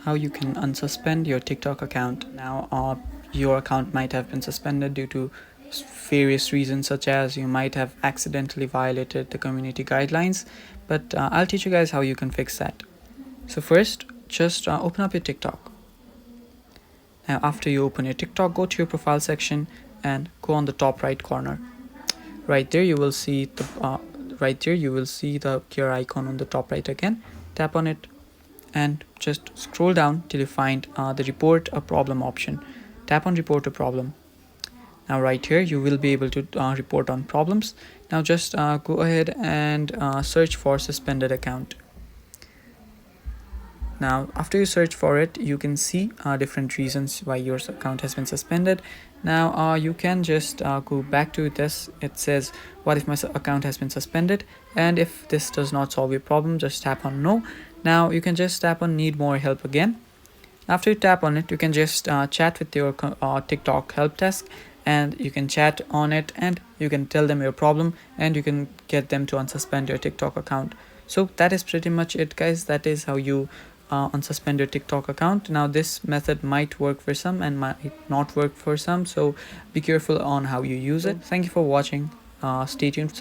how you can unsuspend your TikTok account. Now, your account might have been suspended due to various reasons, such as you might have accidentally violated the community guidelines, but I'll teach you guys how you can fix that. So first, just open up your TikTok. Now, after you open your TikTok, go to your profile section and go on the top right corner. Right there, you will see the gear icon on the top right again. Tap on it and just scroll down till you find the report a problem option. Tap on report a problem. Now right here you will be able to report on problems. Now just go ahead and search for suspended account. Now after you search for it, you can see different reasons why your account has been suspended. Now you can just go back to this. It says, what if my account has been suspended? And if this does not solve your problem, just tap on no. Now you can just tap on need more help again. After you tap on it, you can just chat with your TikTok help desk, and you can chat on it and you can tell them your problem and you can get them to unsuspend your TikTok account. So that is pretty much it, guys. That is how you unsuspend your TikTok account. Now this method might work for some and might not work for some, so be careful on how you use it. Thank you for watching. Stay tuned.